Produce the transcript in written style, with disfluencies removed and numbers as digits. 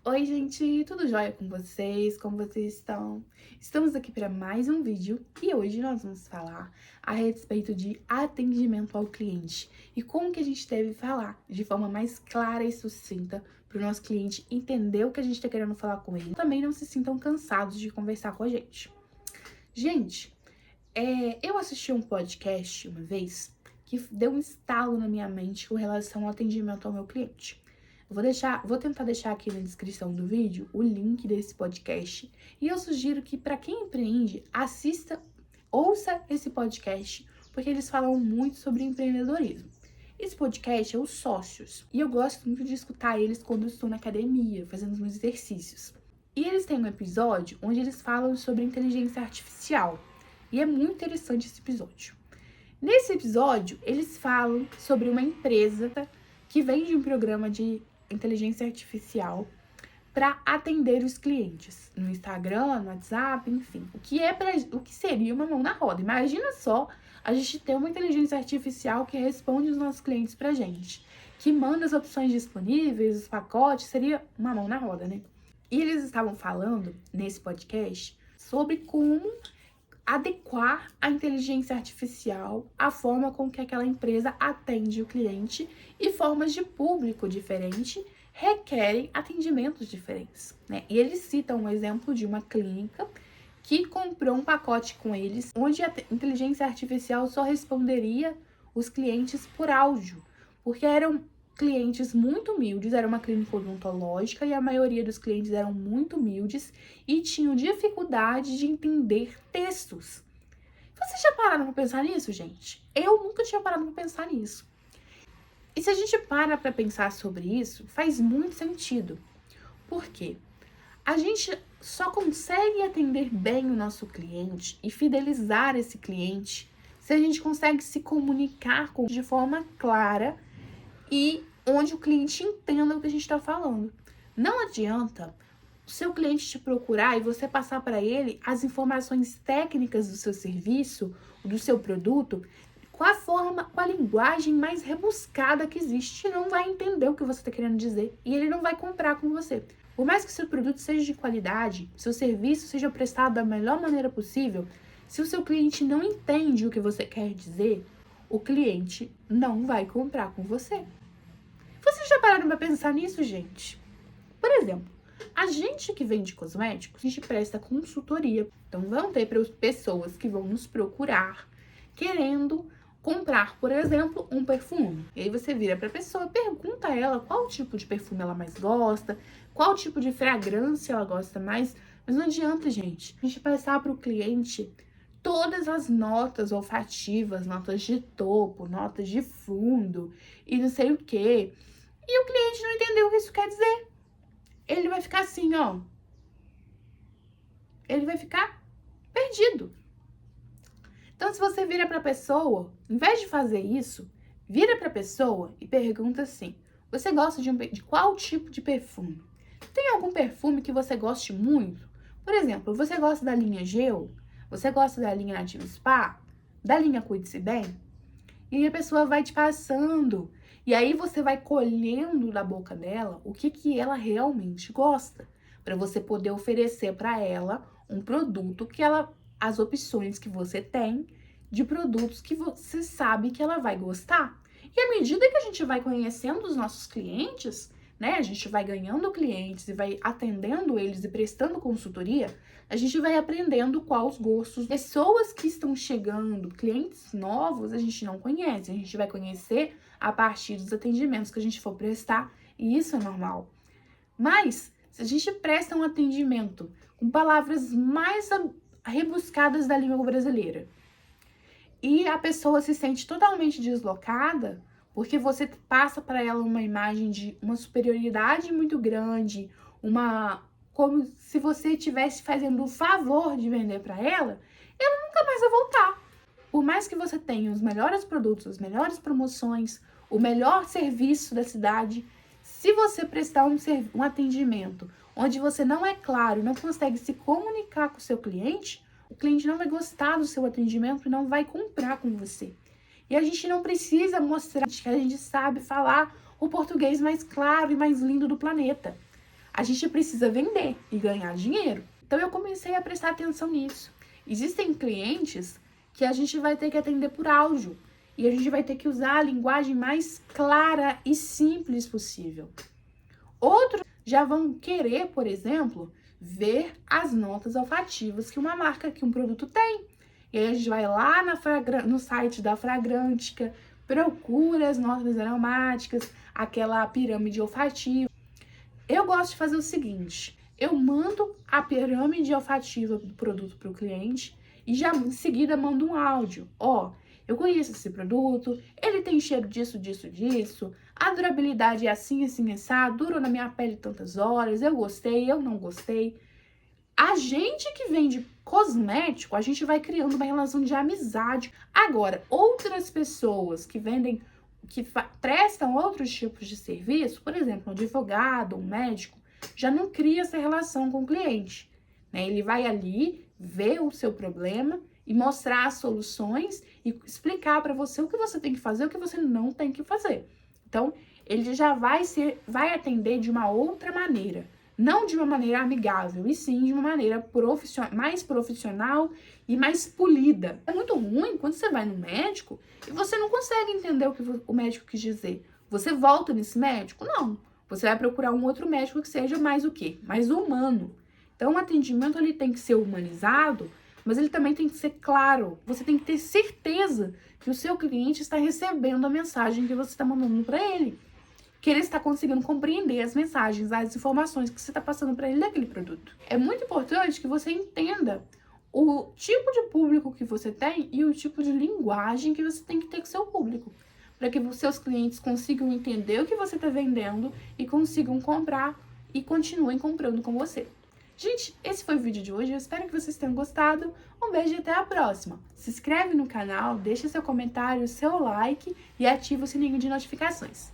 Oi, gente, tudo jóia com vocês? Como vocês estão? Estamos aqui para mais um vídeo e hoje nós vamos falar a respeito de atendimento ao cliente e como que a gente deve falar de forma mais clara e sucinta para o nosso cliente entender o que a gente está querendo falar com ele. Também não se sintam cansados de conversar com a gente. Gente, eu assisti um podcast uma vez que deu um estalo na minha mente com relação ao atendimento ao meu cliente. Vou tentar deixar aqui na descrição do vídeo o link desse podcast e eu sugiro que para quem empreende, ouça esse podcast, porque eles falam muito sobre empreendedorismo. Esse podcast é os Sócios e eu gosto muito de escutar eles quando eu estou na academia, fazendo os meus exercícios. E eles têm um episódio onde eles falam sobre inteligência artificial e é muito interessante esse episódio. Nesse episódio, eles falam sobre uma empresa que vende um programa de inteligência artificial para atender os clientes no Instagram, no WhatsApp, enfim. O que seria uma mão na roda. Imagina só a gente ter uma inteligência artificial que responde os nossos clientes pra gente, que manda as opções disponíveis, os pacotes, seria uma mão na roda, né? E eles estavam falando nesse podcast sobre como adequar a inteligência artificial à forma com que aquela empresa atende o cliente e formas de público diferente requerem atendimentos diferentes, né? E eles citam um exemplo de uma clínica que comprou um pacote com eles, onde a inteligência artificial só responderia os clientes por áudio, porque eram clientes muito humildes, era uma clínica odontológica e a maioria dos clientes eram muito humildes e tinham dificuldade de entender textos. Vocês já pararam para pensar nisso, gente? Eu nunca tinha parado para pensar nisso. E se a gente para pensar sobre isso, faz muito sentido. Por quê? A gente só consegue atender bem o nosso cliente e fidelizar esse cliente se a gente consegue se comunicar de forma clara e onde o cliente entenda o que a gente está falando. Não adianta o seu cliente te procurar e você passar para ele as informações técnicas do seu serviço, do seu produto, com a linguagem mais rebuscada que existe. Ele não vai entender o que você está querendo dizer e ele não vai comprar com você. Por mais que seu produto seja de qualidade, seu serviço seja prestado da melhor maneira possível, se o seu cliente não entende o que você quer dizer, o cliente não vai comprar com você. Vocês já pararam para pensar nisso, gente? Por exemplo, a gente que vende cosméticos, a gente presta consultoria. Então, vão ter pessoas que vão nos procurar querendo comprar, por exemplo, um perfume. E aí você vira para a pessoa, pergunta a ela qual tipo de perfume ela mais gosta, qual tipo de fragrância ela gosta mais. Mas não adianta, gente, a gente passar para o cliente todas as notas olfativas, notas de topo, notas de fundo e não sei o quê. E o cliente não entendeu o que isso quer dizer. Ele vai ficar assim, ó. Ele vai ficar perdido. Então, se você vira para a pessoa, em vez de fazer isso, vira para a pessoa e pergunta assim: você gosta de qual tipo de perfume? Tem algum perfume que você goste muito? Por exemplo, você gosta da linha Gel? Você gosta da linha Nativa Spa? Da linha Cuide-se Bem? E a pessoa vai te passando. E aí você vai colhendo da boca dela o que ela realmente gosta, para você poder oferecer para ela um produto as opções que você tem de produtos que você sabe que ela vai gostar. E à medida que a gente vai conhecendo os nossos clientes, né, a gente vai ganhando clientes e vai atendendo eles e prestando consultoria, a gente vai aprendendo quais gostos. Pessoas que estão chegando, clientes novos, a gente não conhece. A gente vai conhecer a partir dos atendimentos que a gente for prestar, e isso é normal. Mas, se a gente presta um atendimento com palavras mais rebuscadas da língua brasileira, e a pessoa se sente totalmente deslocada, porque você passa para ela uma imagem de uma superioridade muito grande, como se você estivesse fazendo o favor de vender para ela nunca mais vai voltar. Por mais que você tenha os melhores produtos, as melhores promoções, o melhor serviço da cidade, se você prestar um atendimento onde você não é claro, não consegue se comunicar com o seu cliente, o cliente não vai gostar do seu atendimento e não vai comprar com você. E a gente não precisa mostrar que a gente sabe falar o português mais claro e mais lindo do planeta. A gente precisa vender e ganhar dinheiro. Então eu comecei a prestar atenção nisso. Existem clientes que a gente vai ter que atender por áudio e a gente vai ter que usar a linguagem mais clara e simples possível. Outros já vão querer, por exemplo, ver as notas olfativas que uma marca, que um produto tem. E aí a gente vai lá no site da Fragrantica, procura as notas aromáticas, aquela pirâmide olfativa. Eu gosto de fazer o seguinte, eu mando a pirâmide olfativa do produto para o cliente e já em seguida mando um áudio. Ó, eu conheço esse produto, ele tem cheiro disso, disso, disso, a durabilidade é assim, assim, assado, durou na minha pele tantas horas, eu gostei, eu não gostei. A gente que vende cosmético, a gente vai criando uma relação de amizade. Agora, outras pessoas que vendem, que prestam outros tipos de serviço, por exemplo, um advogado, um médico, já não cria essa relação com o cliente, né? Ele vai ali ver o seu problema e mostrar as soluções e explicar para você o que você tem que fazer, o que você não tem que fazer. Então, ele já vai atender de uma outra maneira. Não de uma maneira amigável, e sim de uma maneira mais profissional e mais polida. É muito ruim quando você vai no médico e você não consegue entender o que o médico quis dizer. Você volta nesse médico? Não. Você vai procurar um outro médico que seja mais o quê? Mais humano. Então, o atendimento ele tem que ser humanizado, mas ele também tem que ser claro. Você tem que ter certeza que o seu cliente está recebendo a mensagem que você está mandando para ele, que ele está conseguindo compreender as mensagens, as informações que você está passando para ele daquele produto. É muito importante que você entenda o tipo de público que você tem e o tipo de linguagem que você tem que ter com o seu público, para que os seus clientes consigam entender o que você está vendendo e consigam comprar e continuem comprando com você. Gente, esse foi o vídeo de hoje, eu espero que vocês tenham gostado. Um beijo e até a próxima. Se inscreve no canal, deixa seu comentário, seu like e ativa o sininho de notificações.